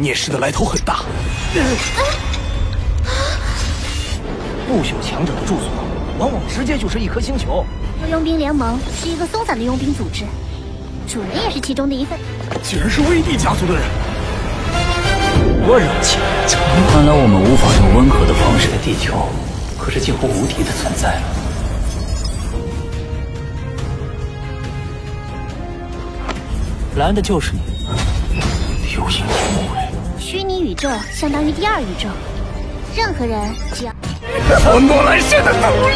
孽师的来头很大。不朽强者的住所，往往直接就是一颗星球。佣兵联盟是一个松散的佣兵组织，主人也是其中的一份。竟然是威帝家族的人，多热情！看来我们无法用温和的方式。地球可是近乎无敌的存在了。来的就是你，流星魔鬼。虚拟宇宙相当于第二宇宙，任何人只要诺兰神的独立。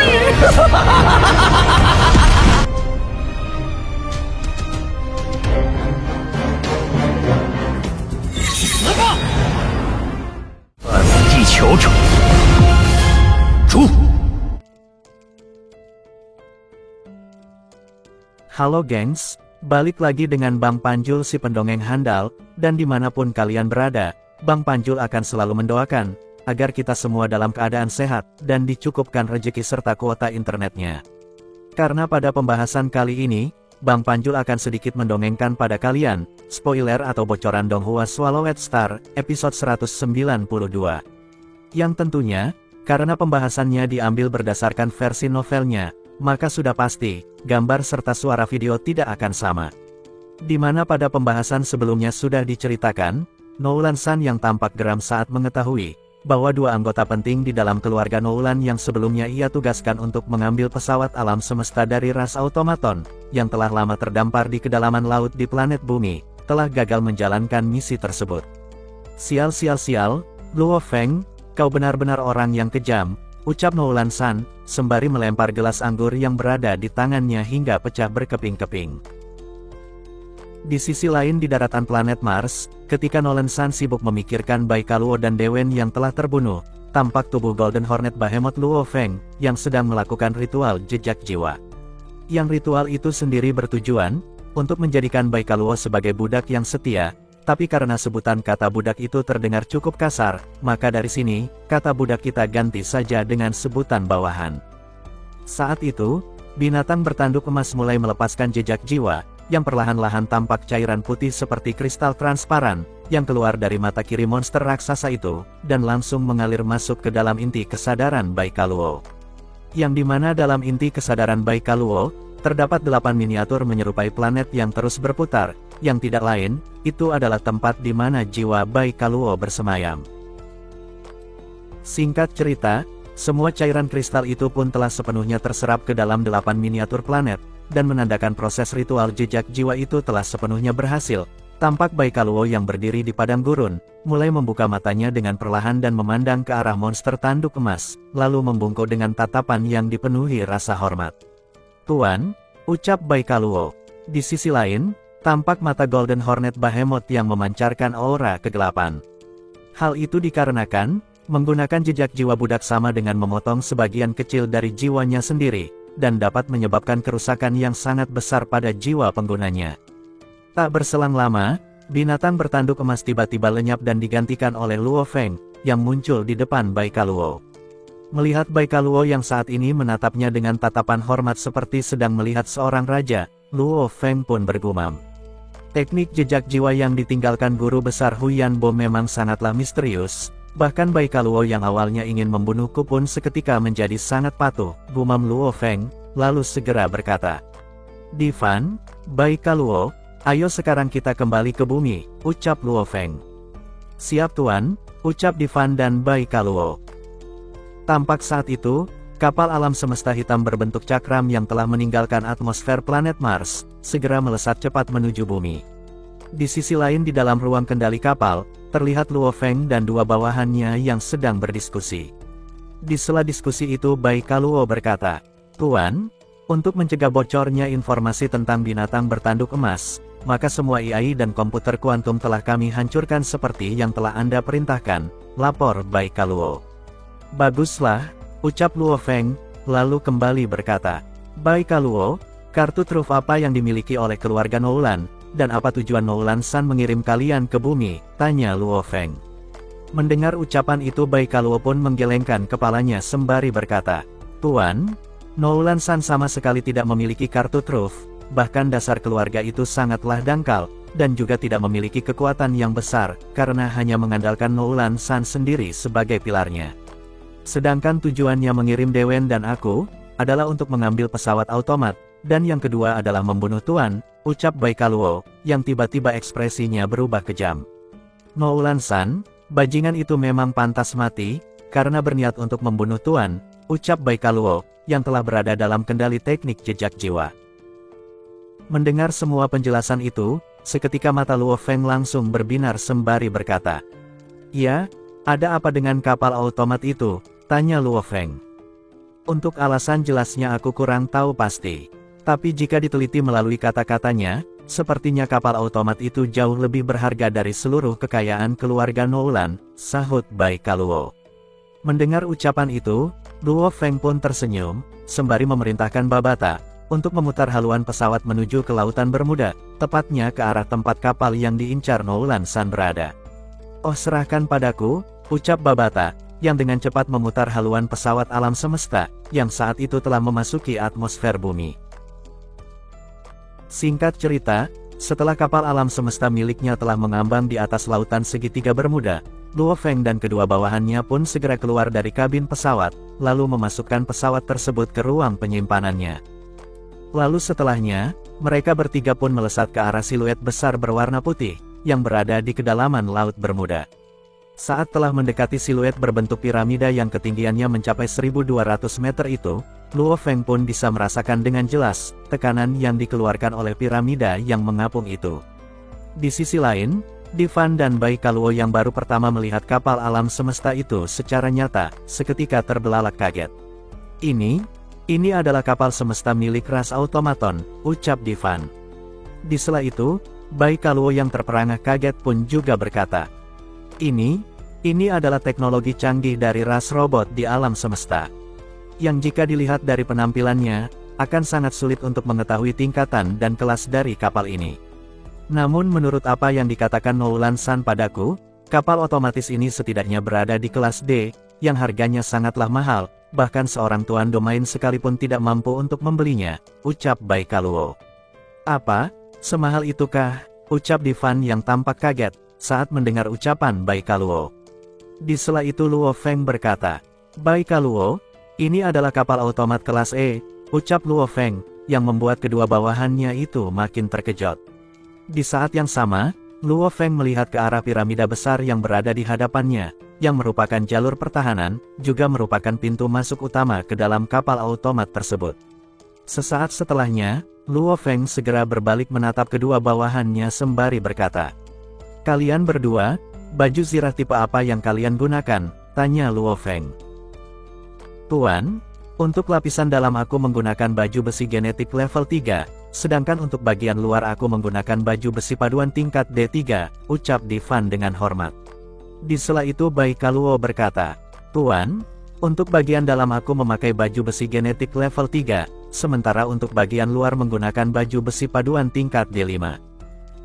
死吧！暗地球者，出！ Halo gengs, balik lagi dengan Bang Panjul si pendongeng handal, dan dimanapun kalian berada, Bang Panjul akan selalu mendoakan, agar kita semua dalam keadaan sehat, dan dicukupkan rezeki serta kuota internetnya. Karena pada pembahasan kali ini, Bang Panjul akan sedikit mendongengkan pada kalian, spoiler atau bocoran Donghua Swallowed Star, episode 192. Yang tentunya, karena pembahasannya diambil berdasarkan versi novelnya, maka sudah pasti, gambar serta suara video tidak akan sama. Di mana pada pembahasan sebelumnya sudah diceritakan, Nolan-san yang tampak geram saat mengetahui, bahwa dua anggota penting di dalam keluarga Nolan yang sebelumnya ia tugaskan untuk mengambil pesawat alam semesta dari ras automaton, yang telah lama terdampar di kedalaman laut di planet bumi, telah gagal menjalankan misi tersebut. Sial, Luo Feng, kau benar-benar orang yang kejam, ucap Nolan-san, sembari melempar gelas anggur yang berada di tangannya hingga pecah berkeping-keping. Di sisi lain di daratan planet Mars, ketika Nolan-san sibuk memikirkan Baika Luo dan Dewen yang telah terbunuh, tampak tubuh Golden Hornet Behemoth Luo Feng, yang sedang melakukan ritual jejak jiwa. Yang ritual itu sendiri bertujuan, untuk menjadikan Baika Luo sebagai budak yang setia, tapi karena sebutan kata budak itu terdengar cukup kasar, maka dari sini, kata budak kita ganti saja dengan sebutan bawahan. Saat itu, binatang bertanduk emas mulai melepaskan jejak jiwa, yang perlahan-lahan tampak cairan putih seperti kristal transparan, yang keluar dari mata kiri monster raksasa itu, dan langsung mengalir masuk ke dalam inti kesadaran Baika Luo. Yang dimana dalam inti kesadaran Baika Luo, terdapat 8 miniatur menyerupai planet yang terus berputar, yang tidak lain, itu adalah tempat di mana jiwa Baika Luo bersemayam. Singkat cerita, semua cairan kristal itu pun telah sepenuhnya terserap ke dalam 8 miniatur planet, dan menandakan proses ritual jejak jiwa itu telah sepenuhnya berhasil. Tampak Baika Luo yang berdiri di padang gurun, mulai membuka matanya dengan perlahan dan memandang ke arah monster tanduk emas, lalu membungkuk dengan tatapan yang dipenuhi rasa hormat. "Tuan," ucap Baika Luo. Di sisi lain, tampak mata Golden Hornet Behemoth yang memancarkan aura kegelapan. Hal itu dikarenakan, menggunakan jejak jiwa budak sama dengan memotong sebagian kecil dari jiwanya sendiri, dan dapat menyebabkan kerusakan yang sangat besar pada jiwa penggunanya. Tak berselang lama, binatang bertanduk emas tiba-tiba lenyap dan digantikan oleh Luo Feng, yang muncul di depan Baika Luo. Melihat Baika Luo yang saat ini menatapnya dengan tatapan hormat seperti sedang melihat seorang raja, Luo Feng pun bergumam. Teknik jejak jiwa yang ditinggalkan guru besar Huyan Bo memang sangatlah misterius, bahkan Baika Luo yang awalnya ingin membunuhku pun seketika menjadi sangat patuh, gumam Luo Feng, lalu segera berkata, "Divan, Baika Luo, ayo sekarang kita kembali ke bumi," ucap Luo Feng. "Siap tuan," ucap Divan dan Baika Luo. Tampak saat itu, kapal alam semesta hitam berbentuk cakram yang telah meninggalkan atmosfer planet Mars, segera melesat cepat menuju bumi. Di sisi lain di dalam ruang kendali kapal, terlihat Luo Feng dan dua bawahannya yang sedang berdiskusi. Di sela diskusi itu Baika Luo berkata, "Tuan, untuk mencegah bocornya informasi tentang binatang bertanduk emas, maka semua AI dan komputer kuantum telah kami hancurkan seperti yang telah Anda perintahkan," lapor Baika Luo. "Baguslah," ucap Luo Feng, lalu kembali berkata, "Baika Luo, kartu truf apa yang dimiliki oleh keluarga Nolan, dan apa tujuan Nolan-san mengirim kalian ke bumi?" tanya Luo Feng. Mendengar ucapan itu Baika Luo pun menggelengkan kepalanya sembari berkata, "Tuan, Nolan-san sama sekali tidak memiliki kartu truf, bahkan dasar keluarga itu sangatlah dangkal, dan juga tidak memiliki kekuatan yang besar, karena hanya mengandalkan Noulan San sendiri sebagai pilarnya. Sedangkan tujuannya mengirim Dewen dan aku, adalah untuk mengambil pesawat automat, dan yang kedua adalah membunuh Tuan, ucap Baikaluo, yang tiba-tiba ekspresinya berubah kejam. Noulan San, bajingan itu memang pantas mati, karena berniat untuk membunuh Tuan, ucap Baikaluo, yang telah berada dalam kendali teknik jejak jiwa. Mendengar semua penjelasan itu, seketika mata Luo Feng langsung berbinar sembari berkata, "Ya, ada apa dengan kapal otomat itu?" tanya Luo Feng. "Untuk alasan jelasnya aku kurang tahu pasti. Tapi jika diteliti melalui kata-katanya, sepertinya kapal otomat itu jauh lebih berharga dari seluruh kekayaan keluarga Noulan," sahut Baikaluo. Mendengar ucapan itu, Luo Feng pun tersenyum, sembari memerintahkan Babata untuk memutar haluan pesawat menuju ke Lautan Bermuda, tepatnya ke arah tempat kapal yang diincar Noulan San berada. "Oh, serahkan padaku," ucap Babata, yang dengan cepat memutar haluan pesawat alam semesta, yang saat itu telah memasuki atmosfer bumi. Singkat cerita, setelah kapal alam semesta miliknya telah mengambang di atas lautan segitiga Bermuda, Luo Feng dan kedua bawahannya pun segera keluar dari kabin pesawat, lalu memasukkan pesawat tersebut ke ruang penyimpanannya. Lalu setelahnya, mereka bertiga pun melesat ke arah siluet besar berwarna putih, yang berada di kedalaman Laut Bermuda. Saat telah mendekati siluet berbentuk piramida yang ketinggiannya mencapai 1.200 meter itu, Luo Feng pun bisa merasakan dengan jelas, tekanan yang dikeluarkan oleh piramida yang mengapung itu. Di sisi lain, Divan dan Baikaluo yang baru pertama melihat kapal alam semesta itu secara nyata, seketika terbelalak kaget. Ini adalah kapal semesta milik ras automaton, ucap Divan. Di sela itu, Baikaluo yang terperangah kaget pun juga berkata, Ini adalah teknologi canggih dari ras robot di alam semesta. Yang jika dilihat dari penampilannya, akan sangat sulit untuk mengetahui tingkatan dan kelas dari kapal ini. Namun menurut apa yang dikatakan Noulan San padaku, kapal otomatis ini setidaknya berada di kelas D, yang harganya sangatlah mahal, bahkan seorang tuan domain sekalipun tidak mampu untuk membelinya, ucap Baikaluo. "Apa? Semahal itukah?" ucap Divan yang tampak kaget, saat mendengar ucapan Baikaluo. Di sela itu Luo Feng berkata, "Baikaluo, ini adalah kapal otomat kelas E," ucap Luo Feng, yang membuat kedua bawahannya itu makin terkejut. Di saat yang sama, Luo Feng melihat ke arah piramida besar yang berada di hadapannya, yang merupakan jalur pertahanan, juga merupakan pintu masuk utama ke dalam kapal otomat tersebut. Sesaat setelahnya, Luo Feng segera berbalik menatap kedua bawahannya sembari berkata, "Kalian berdua, baju zirah tipe apa yang kalian gunakan?" tanya Luo Feng. "Tuan, untuk lapisan dalam aku menggunakan baju besi genetik level 3, sedangkan untuk bagian luar aku menggunakan baju besi paduan tingkat D3, ucap Divan dengan hormat. Di sela itu Baikaluo berkata, "Tuan, untuk bagian dalam aku memakai baju besi genetik level 3, sementara untuk bagian luar menggunakan baju besi paduan tingkat D5.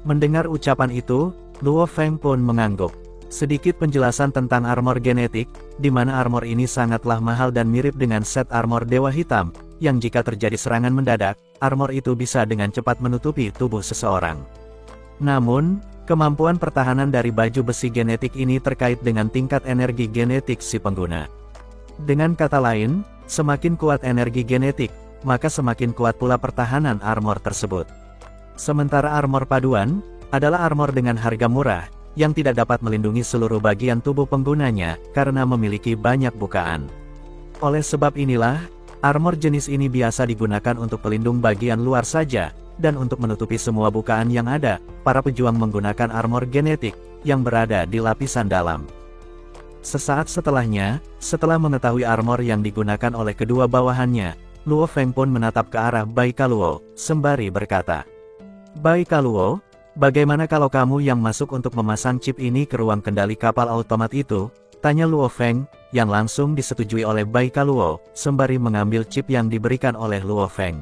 Mendengar ucapan itu, Luo Feng pun mengangguk. Sedikit penjelasan tentang armor genetik, di mana armor ini sangatlah mahal dan mirip dengan set armor Dewa Hitam, yang jika terjadi serangan mendadak, armor itu bisa dengan cepat menutupi tubuh seseorang. Namun, kemampuan pertahanan dari baju besi genetik ini terkait dengan tingkat energi genetik si pengguna. Dengan kata lain, semakin kuat energi genetik, maka semakin kuat pula pertahanan armor tersebut. Sementara armor paduan, adalah armor dengan harga murah, yang tidak dapat melindungi seluruh bagian tubuh penggunanya, karena memiliki banyak bukaan. Oleh sebab inilah, armor jenis ini biasa digunakan untuk pelindung bagian luar saja, dan untuk menutupi semua bukaan yang ada, para pejuang menggunakan armor genetik, yang berada di lapisan dalam. Sesaat setelahnya, setelah mengetahui armor yang digunakan oleh kedua bawahannya, Luo Feng pun menatap ke arah Baikaluo, sembari berkata, "Baikaluo, bagaimana kalau kamu yang masuk untuk memasang chip ini ke ruang kendali kapal otomat itu?" tanya Luo Feng, yang langsung disetujui oleh Baikaluo, sembari mengambil chip yang diberikan oleh Luo Feng.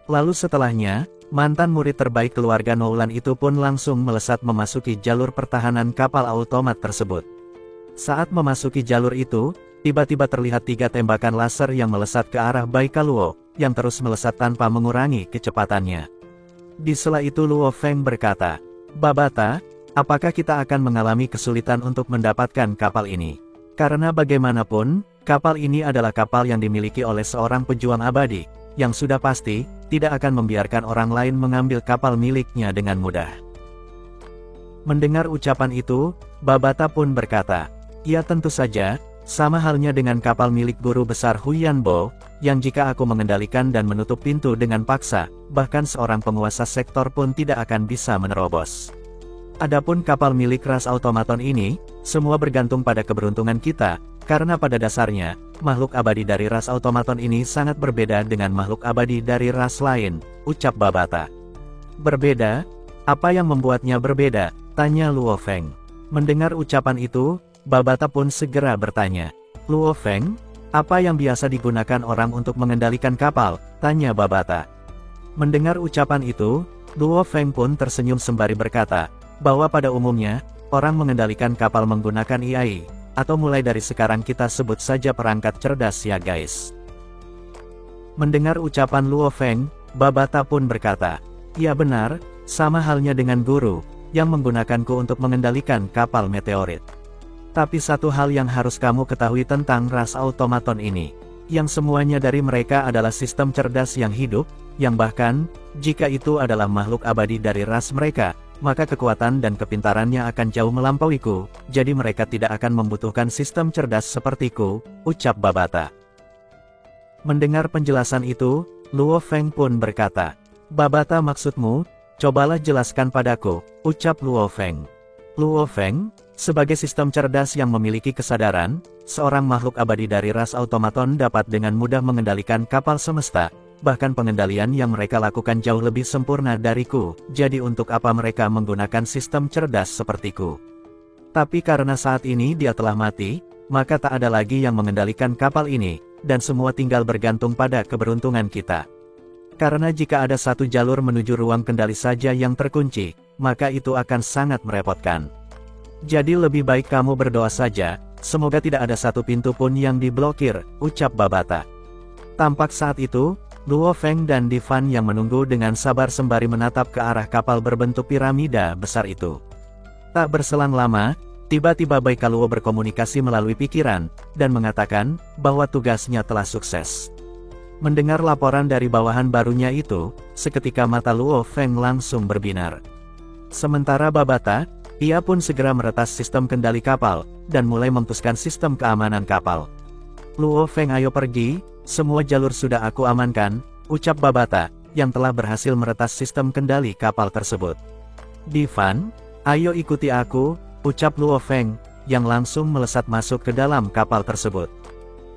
Lalu setelahnya, mantan murid terbaik keluarga Noulan itu pun langsung melesat memasuki jalur pertahanan kapal otomat tersebut. Saat memasuki jalur itu, tiba-tiba terlihat 3 tembakan laser yang melesat ke arah Baikaluo, yang terus melesat tanpa mengurangi kecepatannya. Di sela itu Luo Feng berkata, Babata, apakah kita akan mengalami kesulitan untuk mendapatkan kapal ini? Karena bagaimanapun, kapal ini adalah kapal yang dimiliki oleh seorang pejuang abadi, yang sudah pasti, tidak akan membiarkan orang lain mengambil kapal miliknya dengan mudah. Mendengar ucapan itu, Babata pun berkata, "Ya tentu saja, sama halnya dengan kapal milik guru besar Huyanbo, yang jika aku mengendalikan dan menutup pintu dengan paksa, bahkan seorang penguasa sektor pun tidak akan bisa menerobos. Adapun kapal milik ras automaton ini, semua bergantung pada keberuntungan kita, karena pada dasarnya, makhluk abadi dari ras automaton ini sangat berbeda dengan makhluk abadi dari ras lain," ucap Babata. "Berbeda? Apa yang membuatnya berbeda?" tanya Luo Feng. Mendengar ucapan itu, Babata pun segera bertanya, "Luo Feng, apa yang biasa digunakan orang untuk mengendalikan kapal?" tanya Babata. Mendengar ucapan itu, Luo Feng pun tersenyum sembari berkata, bahwa pada umumnya, orang mengendalikan kapal menggunakan AI, atau mulai dari sekarang kita sebut saja perangkat cerdas ya guys. Mendengar ucapan Luo Feng, Babata pun berkata, "Ya benar, sama halnya dengan guru, yang menggunakanku untuk mengendalikan kapal meteorit. Tapi satu hal yang harus kamu ketahui tentang ras automaton ini, yang semuanya dari mereka adalah sistem cerdas yang hidup, yang bahkan, jika itu adalah makhluk abadi dari ras mereka, maka kekuatan dan kepintarannya akan jauh melampauiku, jadi mereka tidak akan membutuhkan sistem cerdas sepertiku," ucap Babata. Mendengar penjelasan itu, Luo Feng pun berkata, "Babata maksudmu? Cobalah jelaskan padaku," ucap Luo Feng. Luo Feng, sebagai sistem cerdas yang memiliki kesadaran, seorang makhluk abadi dari ras automaton dapat dengan mudah mengendalikan kapal semesta. Bahkan pengendalian yang mereka lakukan jauh lebih sempurna dariku, jadi untuk apa mereka menggunakan sistem cerdas sepertiku? Tapi karena saat ini dia telah mati, maka tak ada lagi yang mengendalikan kapal ini, dan semua tinggal bergantung pada keberuntungan kita. Karena jika ada satu jalur menuju ruang kendali saja yang terkunci, maka itu akan sangat merepotkan. Jadi lebih baik kamu berdoa saja, semoga tidak ada satu pintu pun yang diblokir, ucap Babata. Tampak saat itu, Luo Feng dan Divan yang menunggu dengan sabar sembari menatap ke arah kapal berbentuk piramida besar itu. Tak berselang lama, tiba-tiba Baikaluo berkomunikasi melalui pikiran, dan mengatakan, bahwa tugasnya telah sukses. Mendengar laporan dari bawahan barunya itu, seketika mata Luo Feng langsung berbinar. Sementara Babata, ia pun segera meretas sistem kendali kapal, dan mulai memutuskan sistem keamanan kapal. "Luo Feng ayo pergi, semua jalur sudah aku amankan," ucap Babata, yang telah berhasil meretas sistem kendali kapal tersebut. "Divan, ayo ikuti aku," ucap Luo Feng, yang langsung melesat masuk ke dalam kapal tersebut.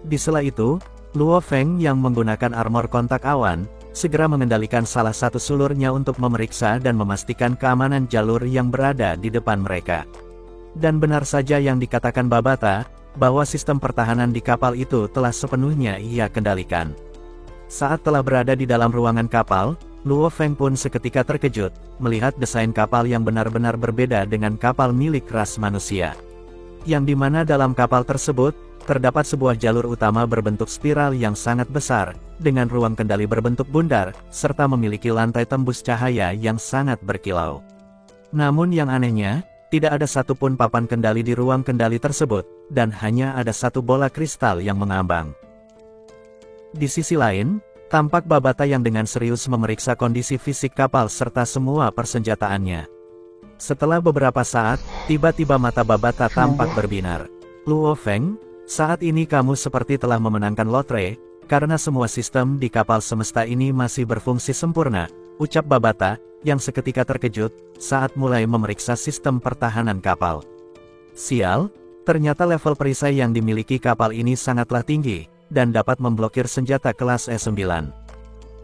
Di sela itu, Luo Feng yang menggunakan armor kontak awan, segera mengendalikan salah satu sulurnya untuk memeriksa dan memastikan keamanan jalur yang berada di depan mereka. Dan benar saja yang dikatakan Babata, bahwa sistem pertahanan di kapal itu telah sepenuhnya ia kendalikan. Saat telah berada di dalam ruangan kapal, Luo Feng pun seketika terkejut, melihat desain kapal yang benar-benar berbeda dengan kapal milik ras manusia. Yang dimana dalam kapal tersebut, terdapat sebuah jalur utama berbentuk spiral yang sangat besar, dengan ruang kendali berbentuk bundar, serta memiliki lantai tembus cahaya yang sangat berkilau. Namun yang anehnya, tidak ada satupun papan kendali di ruang kendali tersebut, dan hanya ada satu bola kristal yang mengambang. Di sisi lain, tampak Babata yang dengan serius memeriksa kondisi fisik kapal serta semua persenjataannya. Setelah beberapa saat, tiba-tiba mata Babata tampak berbinar. "Luo Feng, saat ini kamu seperti telah memenangkan lotre, karena semua sistem di kapal semesta ini masih berfungsi sempurna," ucap Babata, yang seketika terkejut, saat mulai memeriksa sistem pertahanan kapal. Sial, ternyata level perisai yang dimiliki kapal ini sangatlah tinggi, dan dapat memblokir senjata kelas E9.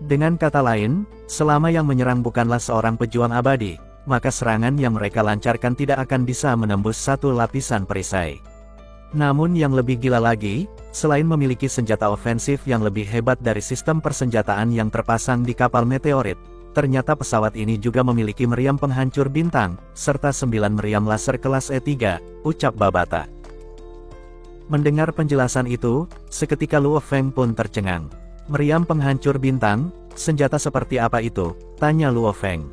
Dengan kata lain, selama yang menyerang bukanlah seorang pejuang abadi, maka serangan yang mereka lancarkan tidak akan bisa menembus satu lapisan perisai. Namun yang lebih gila lagi, selain memiliki senjata ofensif yang lebih hebat dari sistem persenjataan yang terpasang di kapal meteorit, ternyata pesawat ini juga memiliki meriam penghancur bintang, serta 9 meriam laser kelas E3, ucap Babata. Mendengar penjelasan itu, seketika Luo Feng pun tercengang. "Meriam penghancur bintang, senjata seperti apa itu?" tanya Luo Feng.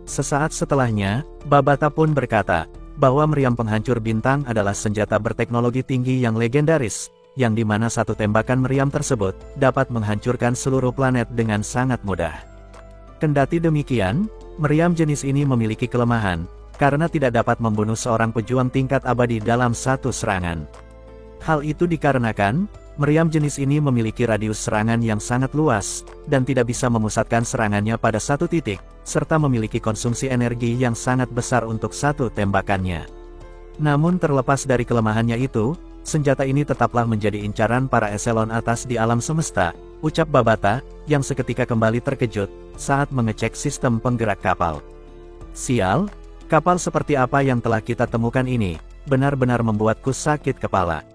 Sesaat setelahnya, Babata pun berkata, bahwa meriam penghancur bintang adalah senjata berteknologi tinggi yang legendaris, yang dimana satu tembakan meriam tersebut, dapat menghancurkan seluruh planet dengan sangat mudah. Kendati demikian, meriam jenis ini memiliki kelemahan, karena tidak dapat membunuh seorang pejuang tingkat abadi dalam satu serangan. Hal itu dikarenakan, meriam jenis ini memiliki radius serangan yang sangat luas, dan tidak bisa memusatkan serangannya pada satu titik, serta memiliki konsumsi energi yang sangat besar untuk satu tembakannya. Namun terlepas dari kelemahannya itu, senjata ini tetaplah menjadi incaran para eselon atas di alam semesta, ucap Babata, yang seketika kembali terkejut, saat mengecek sistem penggerak kapal. Sial, kapal seperti apa yang telah kita temukan ini, benar-benar membuatku sakit kepala.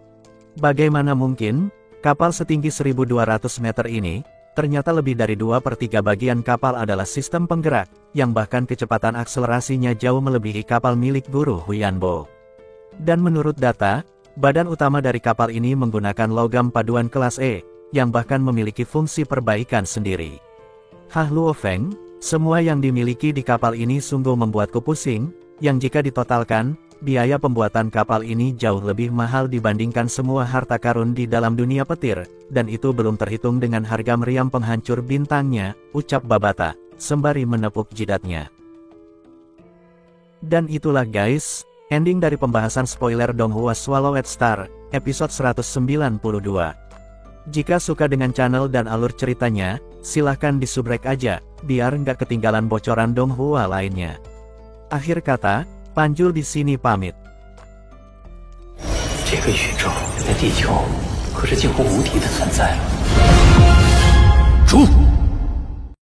Bagaimana mungkin, kapal setinggi 1200 meter ini, ternyata lebih dari 2/3 bagian kapal adalah sistem penggerak, yang bahkan kecepatan akselerasinya jauh melebihi kapal milik guru Huyanbo. Dan menurut data, badan utama dari kapal ini menggunakan logam paduan kelas E, yang bahkan memiliki fungsi perbaikan sendiri. Hah Luo Feng, semua yang dimiliki di kapal ini sungguh membuatku pusing, yang jika ditotalkan, biaya pembuatan kapal ini jauh lebih mahal dibandingkan semua harta karun di dalam dunia petir, dan itu belum terhitung dengan harga meriam penghancur bintangnya, ucap Babata, sembari menepuk jidatnya. Dan itulah guys, ending dari pembahasan spoiler Donghua Swallowed Star, episode 192. Jika suka dengan channel dan alur ceritanya, silahkan di-subrek aja, biar nggak ketinggalan bocoran Donghua lainnya. Akhir kata, Panjul di sini pamit. 这个宇宙在地球可是近乎无敌的存在了。出！